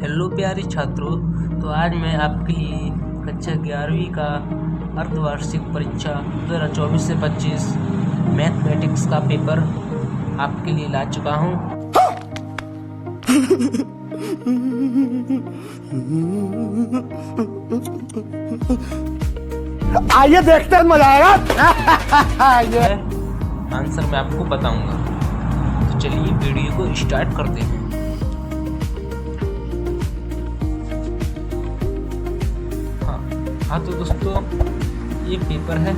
Hello प्यारे छात्रों, तो आज मैं आपके लिए कक्षा 11वीं का अर्धवार्षिक परीक्षा 2024 से 25 मैथमेटिक्स का पेपर आपके लिए ला चुका हूँ। आइए देखते हैं, मजा आएगा। आंसर मैं आपको बताऊंगा, तो चलिए वीडियो को स्टार्ट करते हैं। हाँ तो दोस्तों, ये पेपर है,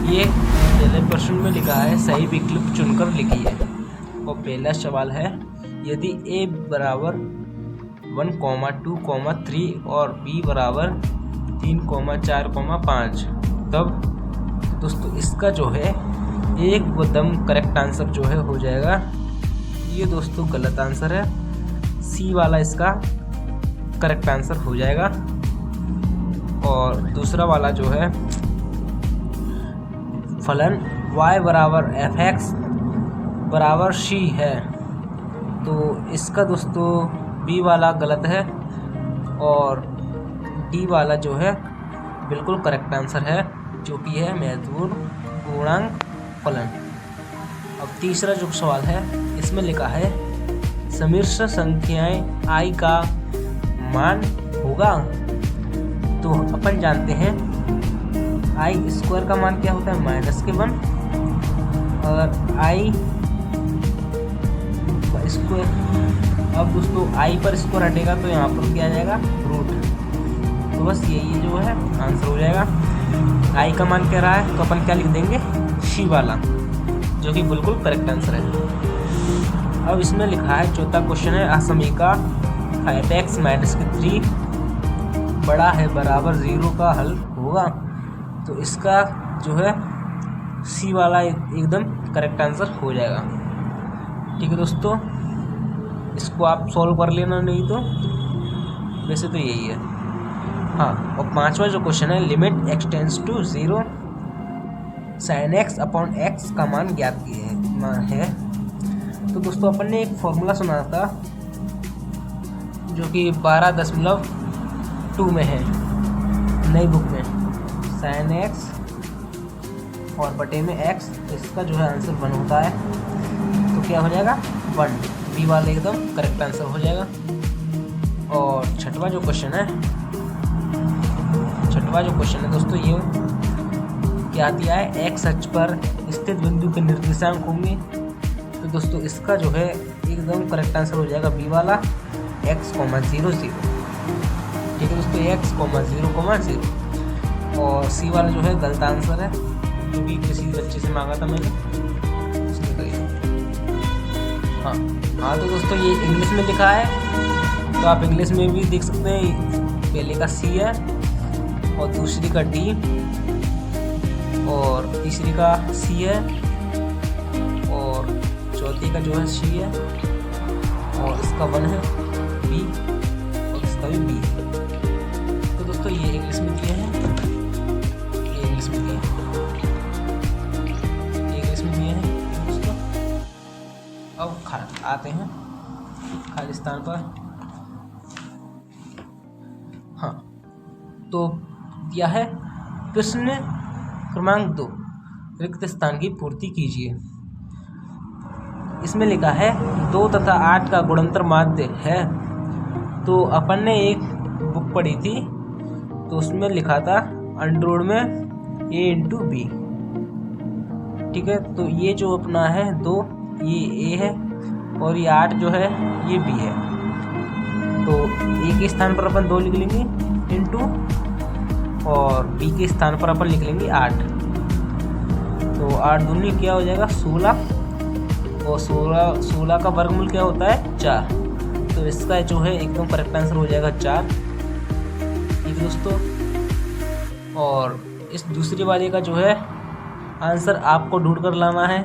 ये पहले प्रश्न में लिखा है सही विकल्प चुनकर लिखिए। और पहला सवाल है, यदि a बराबर 1, 2, 3 और b बराबर 3, 4, 5, तब दोस्तों इसका जो है एकदम करेक्ट आंसर जो है हो जाएगा। ये दोस्तों गलत आंसर है, सी वाला इसका करेक्ट आंसर हो जाएगा। और दूसरा वाला जो है फलन y बराबर fx बराबर c है, तो इसका दोस्तों b वाला गलत है और d वाला जो है बिल्कुल करेक्ट आंसर है, जो कि है महत्वपूर्ण पूर्णांक फलन। अब तीसरा जो सवाल है, इसमें लिखा है समिश्र संख्याएं i का मान होगा। तो अपन जानते हैं आई स्क्वायर का मान क्या होता है, -1। अगर आई स्क्वायर, अब दोस्तों आई पर स्क्वायर हटेगा तो यहाँ पर क्या आ जाएगा, रूट। तो बस यही जो है आंसर हो जाएगा। आई का मान क्या रहा है, तो अपन क्या लिख देंगे, सी वाला, जो कि बिल्कुल करेक्ट आंसर है। अब इसमें लिखा है चौथा क्वेश्चन है, असमीका 5x - 3 बड़ा है बराबर 0 का हल होगा। तो इसका जो है सी वाला एकदम करेक्ट आंसर हो जाएगा। ठीक है दोस्तों, इसको आप सॉल्व कर लेना, नहीं तो वैसे तो यही है। हाँ, और पांचवा जो क्वेश्चन है, limit x tends to 0 sin x upon x का मान ज्ञात है। तो दोस्तों अपन ने एक फॉर्मूला सुना था जो कि 12.2 में है नई बुक में, sin x और बटे में x, इसका जो है आंसर 1 होता है। तो क्या हो जाएगा, 1, बी वाला एकदम करेक्ट आंसर हो जाएगा। और छठवा जो क्वेश्चन है दोस्तों, ये क्या दिया है, x अक्ष पर स्थित बिंदु के निर्देशांक होंगे। तो दोस्तों इसका जो है एकदम करेक्ट आंसर हो जाएगा बी वाला, x, 0, 0। ठीक है दोस्तों, x, 0, 0। और सी वाला जो है गलत आंसर है, जो कि किसी बच्चे से मांगा था मैंने, उसने करिए। हाँ तो दोस्तों ये इंग्लिश में लिखा है, तो आप इंग्लिश में भी देख सकते हैं। पहले का सी है और दूसरी का डी और तीसरी का सी है और चौथी का जो है सी है और इसका 1 है बी और इसका भी बी है। तो दोस्तों ये इंग्लिश में दिए हैं, ये इंग्लिश में दिए हैं, ये इंग्लिश में दिए हैं दोस्तों। अब आते हैं खालिस्तान पर। हाँ तो दिया है प्रश्न क्रमांक 2, रिक्त स्थान की पूर्ति कीजिए। इसमें लिखा है 2 तथा 8 का गुणनफल माध्य है। तो अपन ने एक बुक पढ़ी थी, तो उसमें लिखा था अंडरवुड में a × b। ठीक है, तो ये जो अपना है 2, ये a है और ये 8 जो है ये b है। तो a के स्थान पर अपन 2 लिख लेंगे इंटू, और b के स्थान पर अपन लिख लेंगे 8। तो 8 दूनी क्या हो जाएगा, 16, और 16 का वर्गमूल क्या होता है, 4। तो इसका जो है एकदम करेक्ट आंसर हो जाएगा 4। ठीक है दोस्तों, और इस दूसरे वाले का जो है आंसर आपको ढूंढ कर लाना है,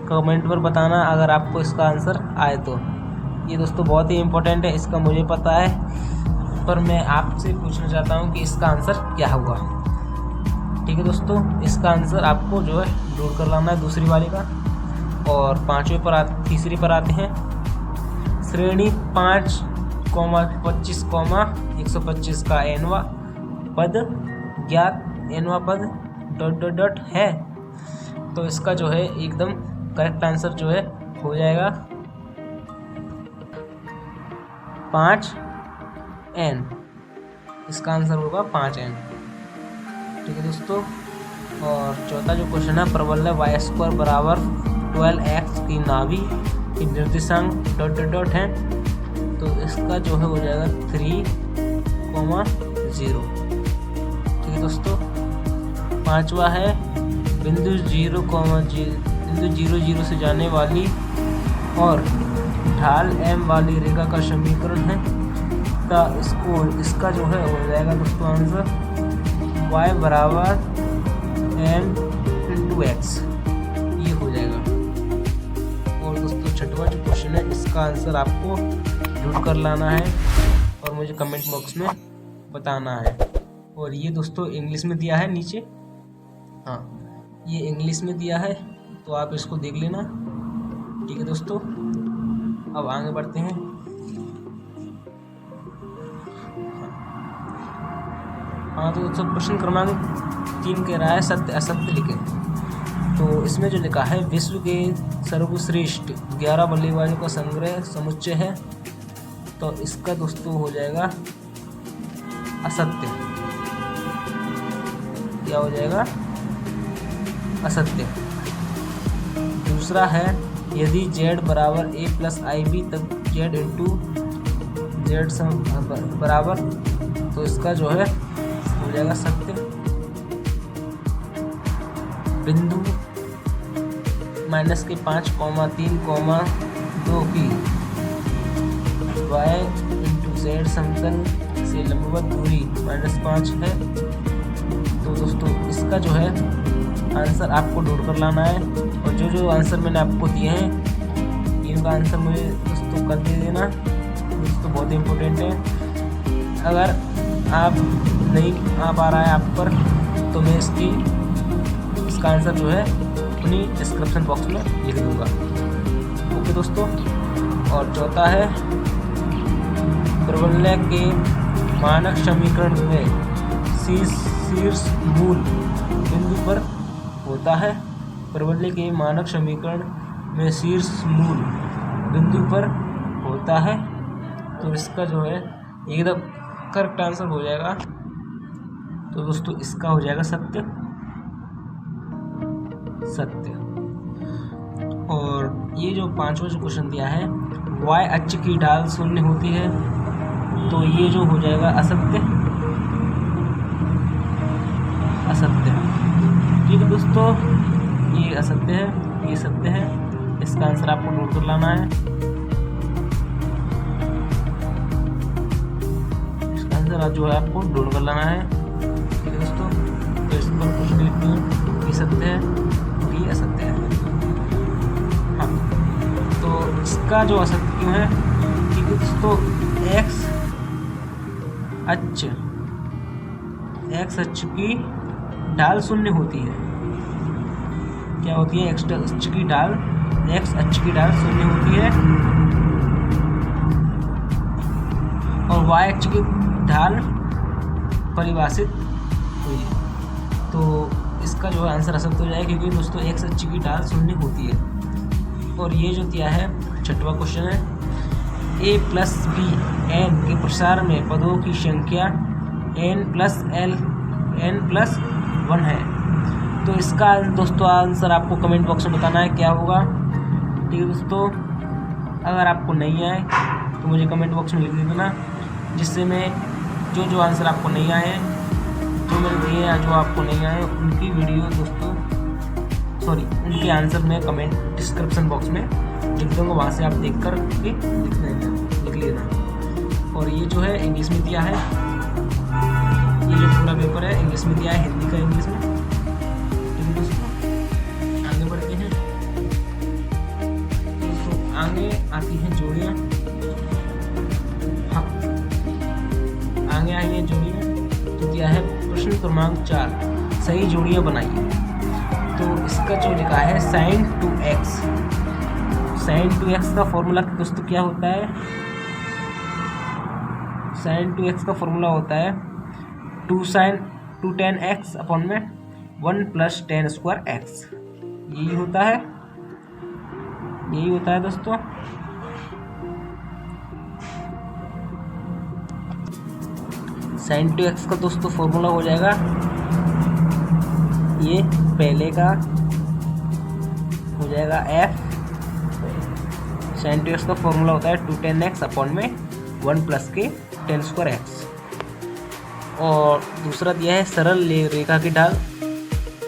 कमेंट पर बताना अगर आपको इसका आंसर आए तो। ये दोस्तों बहुत ही इम्पोर्टेंट है, इसका मुझे पता है, पर मैं आपसे पूछना चाहता हूँ कि इसका आंसर क्या होगा। ठीक है दोस्तों, इसका आंसर आपको जो है ढूंढ कर लाना है दूसरी वाले का। और तीसरी पर आते हैं, श्रेणी 5 125 का nवां पद ज्ञात, nवां पद ... है। तो इसका जो है एकदम करेक्ट आंसर जो है हो जाएगा 5n। इसका आंसर होगा 5n। ठीक है दोस्तों। और चौथा जो क्वेश्चन है, प्रबल y² बराबर 12x की नाभि की निर्देशांक ... है। तो इसका जो है हो जाएगा 3,0। ठीक है दोस्तों। पांचवा है बिंदु 0,0 से जाने वाली और ढाल m वाली रेखा का समीकरण है। इसका जो है हो जाएगा दोस्तों आंसर y बराबर m/x, ये हो जाएगा। और दोस्तों छठवां जो क्वेश्चन है, इसका आंसर आपको ढूंढ कर लाना है और मुझे कमेंट बॉक्स में बताना है। और ये दोस्तों इंग्लिश में दिया है नीचे, हाँ ये इंग्लिश में दिया है, तो आप इसको देख लेना। ठीक है दोस्तों। अब आगे बढ़ते हैं। हाँ तो दोस्तों प्रश्न क्रमांक 3 कह रहा है सत्य असत्य लिखें। तो इसमें जो लिखा है, विश्व के सर्वश्रेष्ठ 11 बल्लेबाजों का संग्रह समुच्चय है। तो इसका दोस्तों हो जाएगा असत्य। क्या हो जाएगा? असत्य। दूसरा है, यदि z बराबर a+ib तब z इंटू z बराबर, तो इसका जो है हो जाएगा सत्य। बिंदु -5,3,2 की y इंटू z समतल से लंबवत दूरी -5 है। तो दोस्तों इसका जो है आंसर आपको ढूंढ कर लाना है। और जो आंसर मैंने आपको दिए हैं, इनका आंसर मुझे दोस्तों कर दे देना। दोस्तों बहुत इम्पोर्टेंट है। अगर आप नहीं आ पा रहा है आप पर, तो मैं इसका आंसर जो है अपनी डिस्क्रिप्शन बॉक्स में लिख दूँगा। ओके दोस्तों। और चौथा है, प्रबलय के मानक समीकरण में शीर्ष मूल बिंदु पर होता है। प्रबलय के मानक समीकरण में शीर्ष मूल बिंदु पर होता है। तो इसका जो है एकदम करेक्ट आंसर हो जाएगा। तो दोस्तों इसका हो जाएगा सत्य। और ये जो पांचवा जो क्वेश्चन दिया है, y अक्ष की ढाल 0 होती है। तो ये जो हो जाएगा असत्य। ठीक है दोस्तों, ये असत्य है, ये सत्य है। इसका आंसर आपको नोट कर लाना है। इसका आंसर जो है आपको ढूंढ कर लाना है। ठीक है दोस्तों। तो इस पर कुछ लिखते हैं, ये सत्य है, ये असत्य है। हाँ तो इसका जो असत्य क्यों है? ठीक है दोस्तों, x अक्ष की ढाल 0 होती है। क्या होती है? x अक्ष की ढाल 0 होती है और y अक्ष की ढाल परिभाषित हुई है। तो इसका जो है आंसर असत्य हो जाएगा, क्योंकि दोस्तों x अक्ष की ढाल 0 होती है। और ये जो दिया है छठवां क्वेश्चन है, a+b n के प्रसार में पदों की संख्या n+1 है। तो इसका दोस्तों आंसर आपको कमेंट बॉक्स में बताना है क्या होगा। ठीक है दोस्तों। अगर आपको नहीं आए तो मुझे कमेंट बॉक्स में लिख देना, जिससे मैं जो आंसर आपको नहीं आए, जो मैंने दिए हैं जो आपको नहीं आए, उनकी वीडियो दोस्तों उनके आंसर में कमेंट डिस्क्रिप्शन बॉक्स में लिख दूँगा। वहाँ से आप देख कर के लिख लेना। और ये जो है इंग्लिश में दिया है, ये जो पूरा पेपर है इंग्लिश में दिया है, हिंदी का इंग्लिश में। आगे बढ़ते हैं। तो आगे आती हैं जोड़ियाँ। हाँ आगे आई हैं जोड़ियाँ। तो दिया है प्रश्न क्रमांक 4, सही जोड़ियाँ बनाइए। तो इसका जो लिखा है sin 2x का फॉर्मूला दोस्तों क्या होता है? साइन 2x का फॉर्मूला होता है 2 tan x अपॉन में 1 प्लस tan स्क्वायर x। यही होता है दोस्तों। साइन 2x का दोस्तों फॉर्मूला हो जाएगा, ये पहले का हो जाएगा f। साइन 2x का फॉर्मूला होता है 2 tan x अपॉन में 1 प्लस के tan स्क्वायर x। और दूसरा दिया है सरल रेखा की ढाल।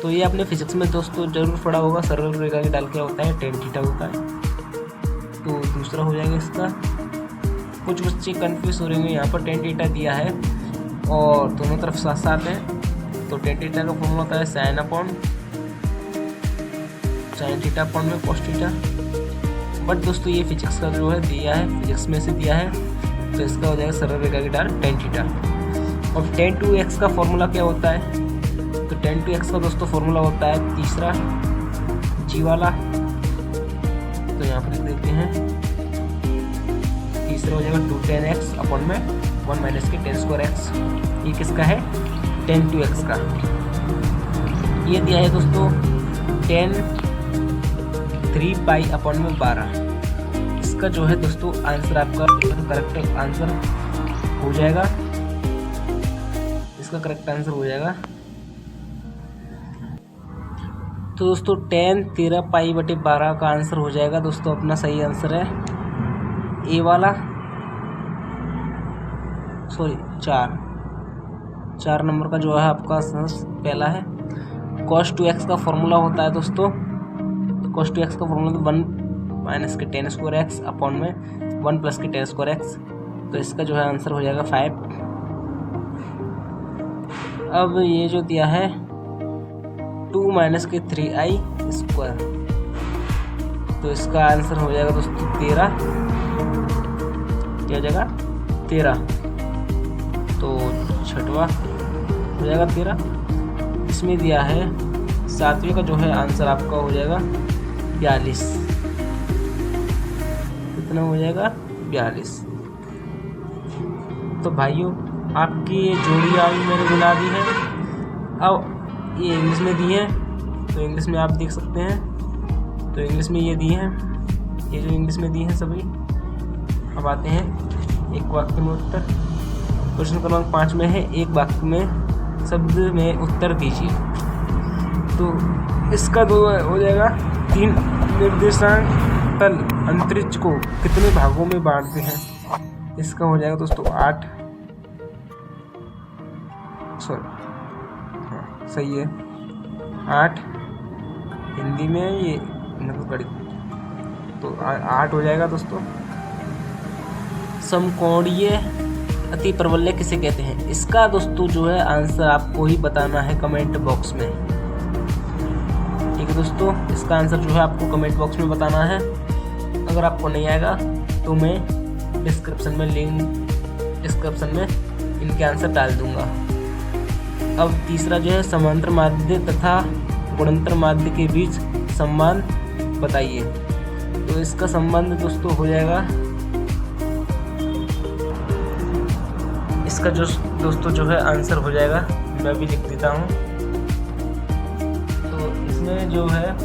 तो ये आपने फिजिक्स में दोस्तों जरूर पढ़ा होगा, सरल रेखा की ढाल क्या होता है, tan थीटा होता है। तो दूसरा हो जाएगा इसका। कुछ बच्चे कंफ्यूज हो रहे हैं, यहाँ पर tan थीटा दिया है और दोनों तरफ साथ साथ है। तो tan थीटा का फॉर्मूला होता है साइन थीटा अपॉन में cos थीटा। बट दोस्तों ये फिजिक्स का जो है दिया है, फिजिक्स में से दिया है, तो इसका हो जाएगा सरल रेखा की ढाल tan थीटा। और tan 2x का फॉर्मूला क्या होता है, तो tan 2x का दोस्तों फॉर्मूला होता है तीसरा जी वाला। तो यहाँ पर लिख देते हैं, तीसरा हो जाएगा 2 tan x अपॉन में 1 माइनस के tan स्क्वायर x। ये किसका है, tan 2x का। ये दिया है दोस्तों tan 3 पाई अपॉन में 12। इसका जो है दोस्तों आंसर आपका करेक्ट आंसर हो जाएगा, इसका करेक्ट आंसर हो जाएगा। तो दोस्तों tan 13 पाई बटे 12 का आंसर हो जाएगा दोस्तों अपना सही आंसर है ए वाला, सॉरी 4 नंबर का जो है आपका पहला है। cos 2x का फॉर्मूला होता है दोस्तों, cos 2x का फॉर्मूला तो 1 माइनस के tan स्क्वायर x अपॉन में 1 प्लस के tan स्क्वायर x। तो इसका जो है आंसर हो जाएगा 5। अब ये जो दिया है 2 माइनस के 3i स्क्वायर, तो इसका आंसर हो जाएगा दोस्तों 13। क्या हो जाएगा 13, तो छठवा हो जाएगा 13। इसमें दिया है 7वें का जो है आंसर आपका हो जाएगा 42। कितना हो जाएगा 42। तो भाइयों आपकी ये जोड़ी अभी मैंने बना दी है। अब ये इंग्लिश में दी है, तो इंग्लिश में आप देख सकते हैं। तो इंग्लिश में ये दी है, ये जो इंग्लिश में दी है सभी। अब आते हैं एक वाक्य में उत्तर। क्वेश्चन क्रमांक 5 में है, एक वाक्य में शब्द में उत्तर दीजिए। तो इसका दो हो जाएगा 3 निर्देशांक तल अंतरिक्ष को कितने भागों में बांटते हैं। इसका हो जाएगा दोस्तों 8, सही है 8 हिंदी में, ये मतलब गणित, तो 8 हो जाएगा दोस्तों। समकोणीय अति प्रबल्य किसे कहते हैं, इसका दोस्तों जो है आंसर आपको ही बताना है कमेंट बॉक्स में। ठीक है दोस्तों, इसका आंसर जो है आपको कमेंट बॉक्स में बताना है। अगर आपको नहीं आएगा तो मैं डिस्क्रिप्शन में इनके आंसर डाल दूंगा। अब तीसरा जो है समांतर माध्य तथा गुणंतर माध्य के बीच संबंध बताइए। तो इसका संबंध दोस्तों हो जाएगा, इसका जो दोस्तों जो है आंसर हो जाएगा, मैं भी लिख देता हूँ। तो इसमें जो है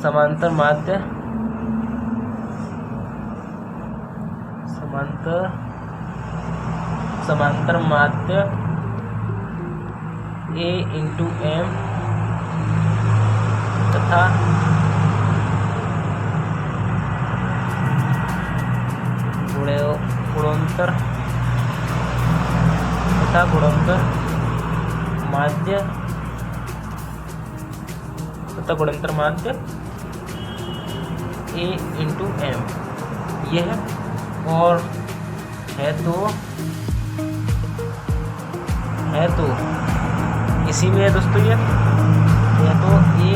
समांतर माध्य A इंटू एम तथा गुणोत्तर माध्य A इंटू एम ये है। और है तो इसी में है दोस्तों, ये तो A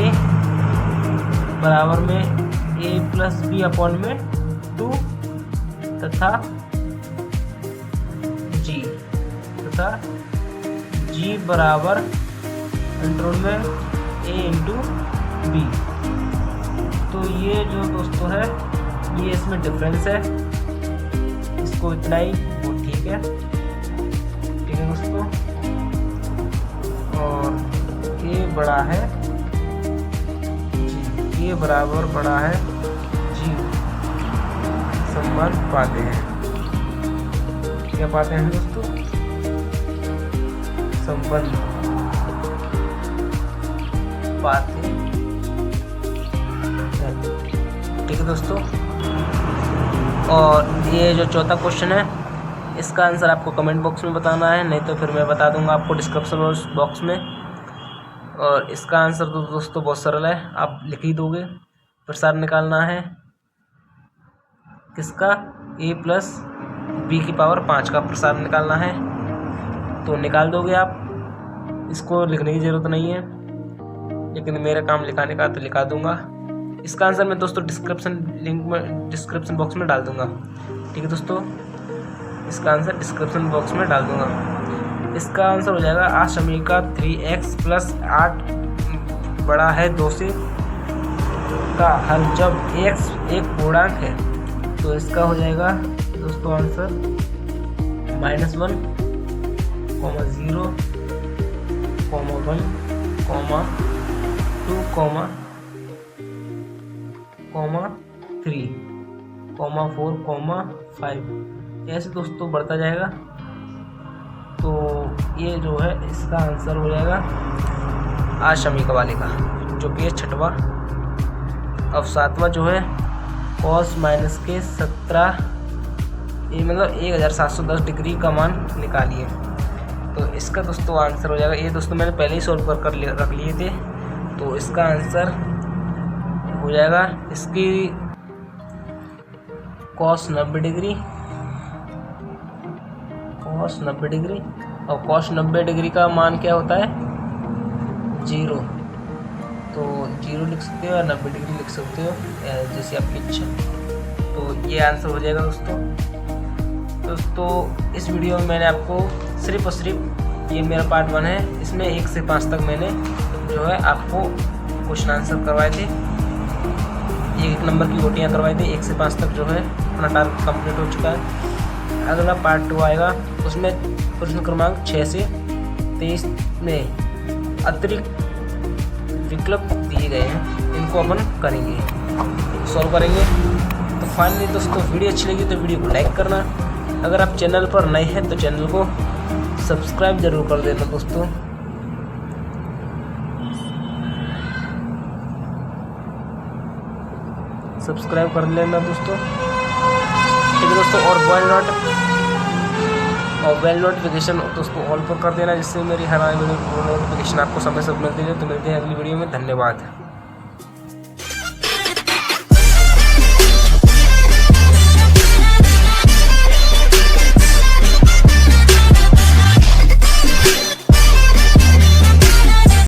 बराबर में A प्लस बी अपॉन में 2 तथा G बराबर कंट्रोल में A इंटू बी। तो ये जो दोस्तों है, ये इसमें डिफरेंस है, इसको इतना ही ठीक है दोस्तों। और ए बड़ा है जी, ए बराबर बड़ा है जी, संबंध पाते हैं। क्या पाते हैं दोस्तों? संबंध पाते हैं। ठीक है दोस्तों। और ये जो चौथा क्वेश्चन है, इसका आंसर आपको कमेंट बॉक्स में बताना है, नहीं तो फिर मैं बता दूंगा आपको डिस्क्रिप्शन बॉक्स में। और इसका आंसर तो दोस्तों बहुत सरल है, आप लिख ही दोगे। प्रसार निकालना है किसका? a प्लस बी की पावर 5 का प्रसार निकालना है, तो निकाल दोगे आप। इसको लिखने की ज़रूरत नहीं है, लेकिन मेरा काम लिखाने का, तो लिखा दूंगा। इसका आंसर मैं दोस्तों डिस्क्रिप्शन बॉक्स में डाल दूंगा। ठीक है दोस्तों, इसका आंसर डिस्क्रिप्शन बॉक्स में डाल दूंगा। इसका आंसर हो जाएगा आशमी का 3x प्लस 8 बड़ा है 2 से का हल जब x एक पूर्णांक है, तो इसका हो जाएगा दोस्तों आंसर -1, 0, 1, 2, 3, 4, 5 ऐसे दोस्तों बढ़ता जाएगा। तो ये जो है इसका आंसर हो जाएगा आशमी का वाले का, जो कि छठवा। अब सातवां जो है cos माइनस के 17, ये मतलब 1710 डिग्री का मान निकालिए। तो इसका दोस्तों आंसर हो जाएगा, ये दोस्तों मैंने पहले ही सॉल्व कर रख लिए थे। तो इसका आंसर हो जाएगा इसकी cos 90 डिग्री, और cos 90 डिग्री का मान क्या होता है? 0। तो 0 लिख सकते हो या 90 डिग्री लिख सकते हो, जैसे आपकी इच्छा। तो ये आंसर हो जाएगा दोस्तों। इस वीडियो में मैंने आपको सिर्फ और सिर्फ, ये मेरा पार्ट 1 है, इसमें 1 से 5 तक मैंने जो है आपको क्वेश्चन आंसर करवाए थे। 1 नंबर की गोटियाँ करवाई थी, 1 से 5 तक जो है अपना टारगेट कंप्लीट हो चुका है। अगला पार्ट 2 आएगा, उसमें प्रश्न क्रमांक 6 से 23 में अतिरिक्त विकल्प दिए गए हैं, इनको अपन करेंगे, सॉल्व करेंगे। तो फाइनली दोस्तों, वीडियो अच्छी लगी तो वीडियो को लाइक करना। अगर आप चैनल पर नए हैं तो चैनल को सब्सक्राइब जरूर कर देना दोस्तों। सब्सक्राइब कर लेना दोस्तों। ठीक है दोस्तों। और बेल नोटिफिकेशन दोस्तों ऑल पर कर देना, जिससे मेरी हर आने वाली नोटिफिकेशन आपको समय से मिलती है। तो मिलते हैं अगली वीडियो में। धन्यवाद।